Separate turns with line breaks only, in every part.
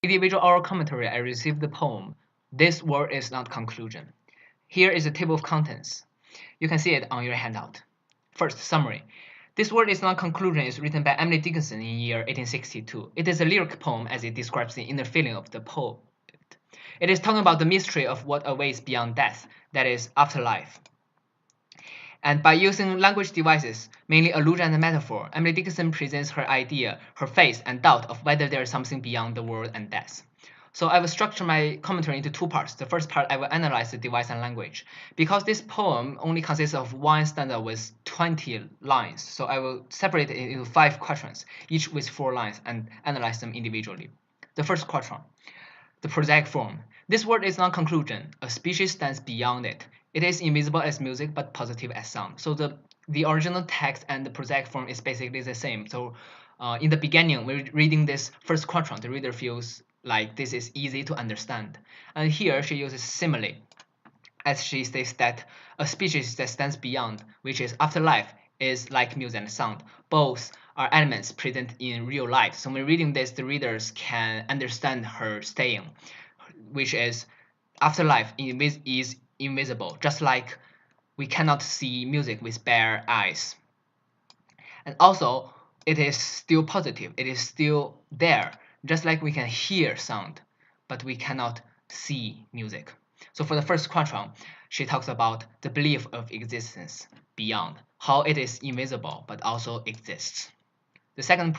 Individual oral commentary, I received the poem. This word is not conclusion. Here is a table of contents. You can see it on your handout. First, summary. This word is not conclusion is written by Emily Dickinson in year 1862. It is a lyric poem as it describes the inner feeling of the poet. It is talking about the mystery of what awaits beyond death, that is, afterlife. And by using language devices, mainly allusion and metaphor, Emily Dickinson presents her idea, her faith, and doubt of whether there is something beyond the world and death. So I will structure my commentary into two parts. The first part, I will analyze the device and language. Because this poem only consists of one stanza with 20 lines, so I will separate it into 5 quatrains, each with 4 lines, and analyze them individually. The first quatrain, the prosaic form. This word is not conclusion. A species stands beyond it. It is invisible as music, but positive as sound. So the original text and the prosaic form is basically the same. So in the beginning, when reading this first quatrain, the reader feels like this is easy to understand. And here she uses simile, as she says that a species that stands beyond, which is afterlife, is like music and sound. Both are elements present in real life. So when reading this, the readers can understand her saying, which is afterlife is invisible, just like we cannot see music with bare eyes. And also, it is still positive. It is still there, just like we can hear sound, but we cannot see music. So for the first quatrain, she talks about the belief of existence beyond, how it is invisible but also exists. The second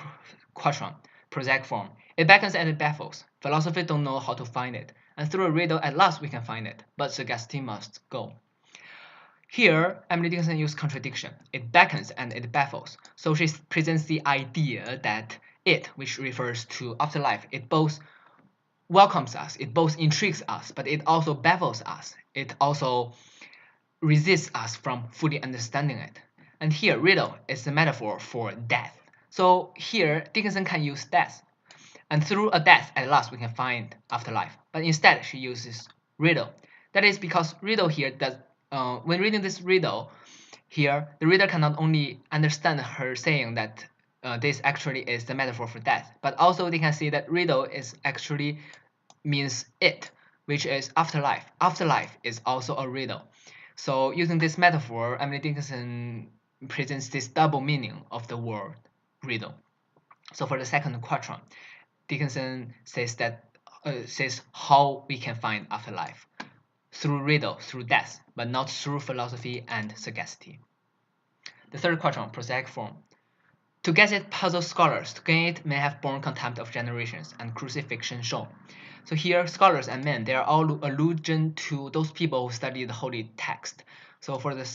quatrain, prosaic form, it beckons and it baffles. Philosophers don't know how to find it, and through a riddle at last we can find it, but sagacity must go. Here, Emily Dickinson used contradiction. It beckons and it baffles. So she presents the idea that it, which refers to afterlife, it both welcomes us, it both intrigues us, but it also baffles us. It also resists us from fully understanding it. And here, riddle is the metaphor for death. So here, Dickinson can use death. And through a death, at last, we can find afterlife. But instead, she uses riddle. That is because riddle here does. When reading this riddle, here the reader can not only understand her saying that this actually is the metaphor for death, but also they can see that riddle is actually means it, which is afterlife. Afterlife is also a riddle. So using this metaphor, Emily Dickinson presents this double meaning of the word riddle. So for the second quatrain, Dickinson says how we can find afterlife. Through riddle, through death, but not through philosophy and sagacity. The third quatrain, prosaic form. To get it puzzles scholars, to gain it may have borne contempt of generations, and crucifixion shown. So here, scholars and men, they are all allusion to those people who study the holy text. So for the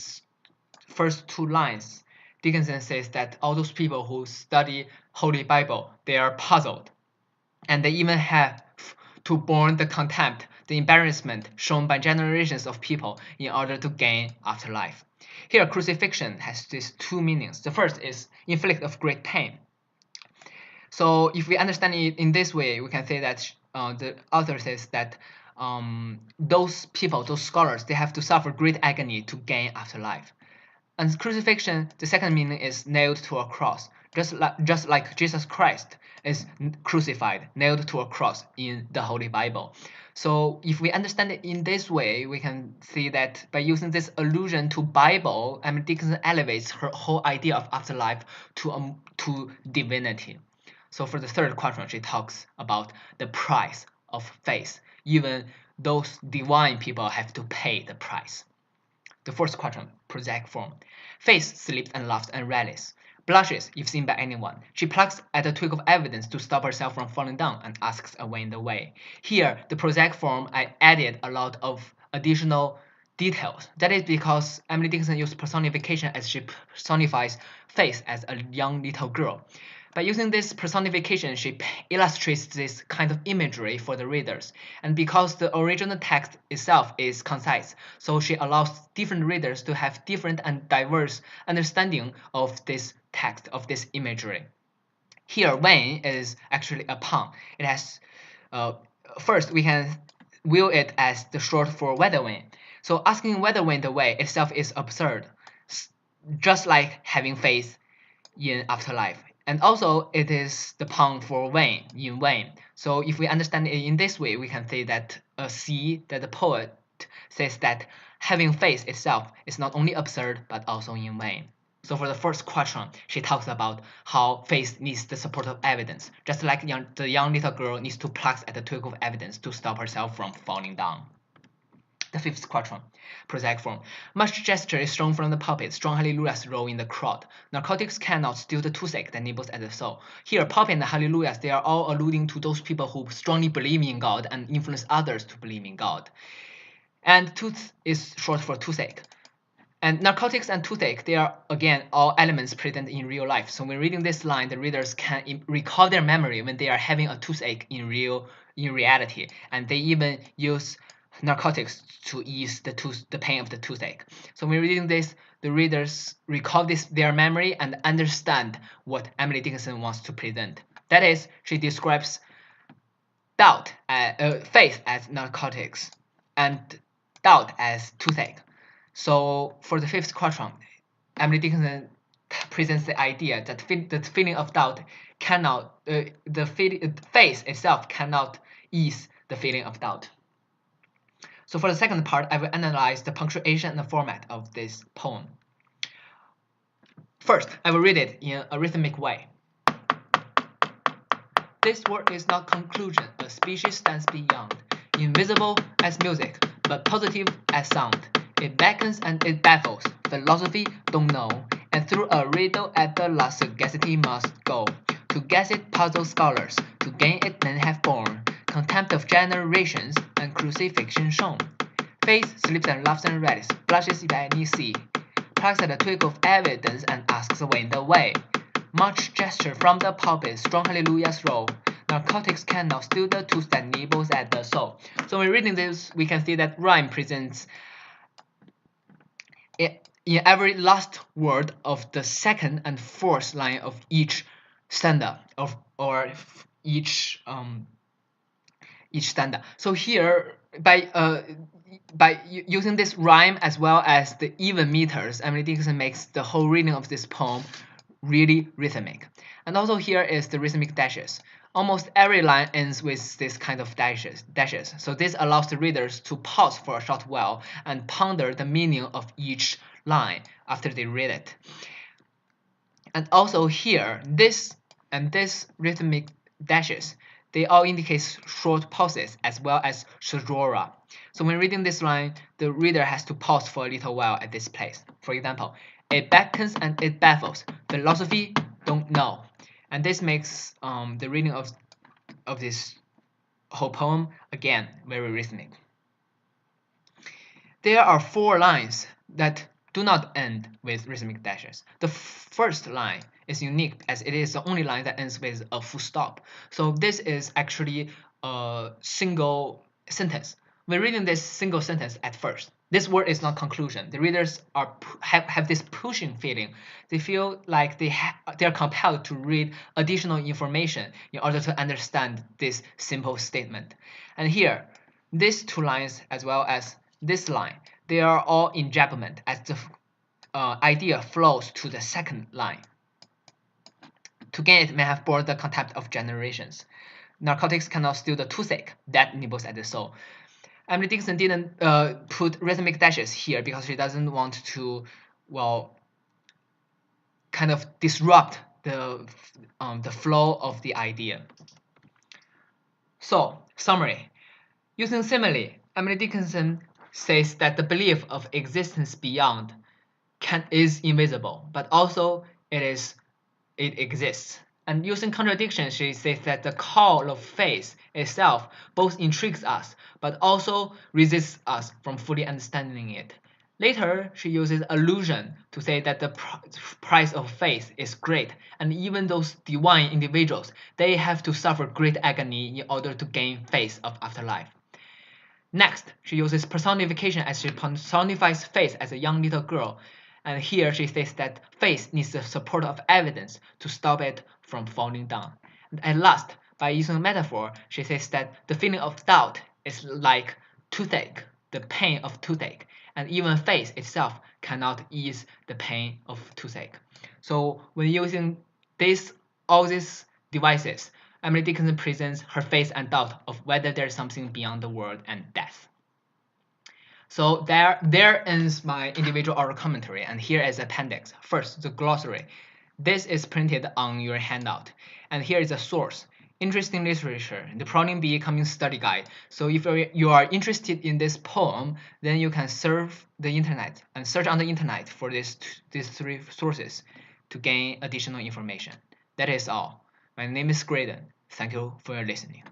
first 2 lines, Dickinson says that all those people who study Holy Bible, they are puzzled, and they even have to borne the contempt, the embarrassment shown by generations of people in order to gain afterlife. Here, crucifixion has these 2 meanings. The first is inflict of great pain. So if we understand it in this way, we can say that the author says that those people, those scholars, they have to suffer great agony to gain afterlife. And crucifixion, the second meaning is nailed to a cross, just like Jesus Christ is crucified, nailed to a cross in the Holy Bible. So if we understand it in this way, we can see that by using this allusion to Bible, Emily Dickinson elevates her whole idea of afterlife to divinity. So for the third quatrain, she talks about the price of faith. Even those divine people have to pay the price. The fourth quatrain, prosaic form. Faith sleeps and laughs and rallies, blushes if seen by anyone. She plucks at a twig of evidence to stop herself from falling down and asks a way in the way. Here, the prosaic form, I added a lot of additional details. That is because Emily Dickinson used personification as she personifies Faith as a young little girl. By using this personification, she illustrates this kind of imagery for the readers. And because the original text itself is concise, so she allows different readers to have different and diverse understanding of this text, of this imagery. Here, when is actually a pun. It has, first we can view it as the short for whether when. So asking whether when the way itself is absurd, just like having faith in afterlife. And also, it is the poem for vain, in vain. So if we understand it in this way, we can say that see that the poet says that having faith itself is not only absurd but also in vain. So for the first quatrain, she talks about how faith needs the support of evidence, just like the young little girl needs to pluck at the twig of evidence to stop herself from falling down. The fifth quatrain, prosaic form. Much gesture is shown from the pulpit, strong hallelujahs roll in the crowd. Narcotics cannot still the toothache that nibbles at the soul. Here, pulpit and hallelujahs, they are all alluding to those people who strongly believe in God and influence others to believe in God. And tooth is short for toothache. And narcotics and toothache, they are, again, all elements present in real life. So when reading this line, the readers can recall their memory when they are having a toothache in reality. And they even use narcotics to ease the pain of the toothache. So when reading this, the readers recall their memory and understand what Emily Dickinson wants to present. That is, she describes faith as narcotics and doubt as toothache. So for the fifth quatrain, Emily Dickinson presents the idea that the feeling of doubt cannot, faith itself cannot ease the feeling of doubt. So for the second part, I will analyze the punctuation and the format of this poem. First, I will read it in a rhythmic way. This word is not conclusion, a species stands beyond, invisible as music, but positive as sound. It beckons and it baffles, philosophy don't know, and through a riddle at the last sagacity must go. To guess it puzzles scholars, to gain it men have borne contempt of generations and crucifixion shown. Faith sleeps and laughs and readies, blushes if any see, plucks at a twig of evidence and asks the wind away. Much gesture from the pulpit, strong hallelujahs roll. Narcotics cannot steal the tooth that nibbles at the soul. So when reading this, we can see that rhyme presents in every last word of the second and fourth line of each stanza or each stanza. So here, by using this rhyme as well as the even meters, Emily Dickinson makes the whole reading of this poem really rhythmic. And also here is the rhythmic dashes. Almost every line ends with this kind of dashes. So this allows the readers to pause for a short while and ponder the meaning of each line after they read it. And also here, this rhythmic dashes, they all indicate short pauses as well as caesura. So when reading this line, the reader has to pause for a little while at this place. For example, it beckons and it baffles, philosophy don't know. And this makes the reading of this whole poem, again, very rhythmic. There are 4 lines that do not end with rhythmic dashes. The first line is unique as it is the only line that ends with a full stop. So this is actually a single sentence. When reading this single sentence at first, this word is not conclusion. The readers have this pushing feeling. They feel like they are compelled to read additional information in order to understand this simple statement. And here, these 2 lines as well as this line, they are all in enjambment as the idea flows to the second line. To gain it may have borne the contempt of generations. Narcotics cannot steal the toothache that nibbles at the soul. Emily Dickinson didn't put rhythmic dashes here because she doesn't want to, kind of disrupt the flow of the idea. So, summary. Using simile, Emily Dickinson says that the belief of existence beyond is invisible, but also it exists. And using contradiction, she says that the call of faith itself both intrigues us, but also resists us from fully understanding it. Later, she uses allusion to say that the price of faith is great, and even those divine individuals, they have to suffer great agony in order to gain faith of afterlife. Next, she uses personification as she personifies faith as a young little girl. And here she says that faith needs the support of evidence to stop it from falling down. And at last, by using a metaphor, she says that the feeling of doubt is like toothache, the pain of toothache, and even faith itself cannot ease the pain of toothache. So when using this all these devices, Emily Dickinson presents her faith and doubt of whether there's something beyond the world and death. So there ends my individual oral commentary, and here is appendix. First, the glossary. This is printed on your handout, and here is the source. Interesting literature, the Proning Bee Coming Study Guide. So if you are interested in this poem, then you can surf the internet and search on the internet for these 3 sources to gain additional information. That is all. My name is Graydon. Thank you for your listening.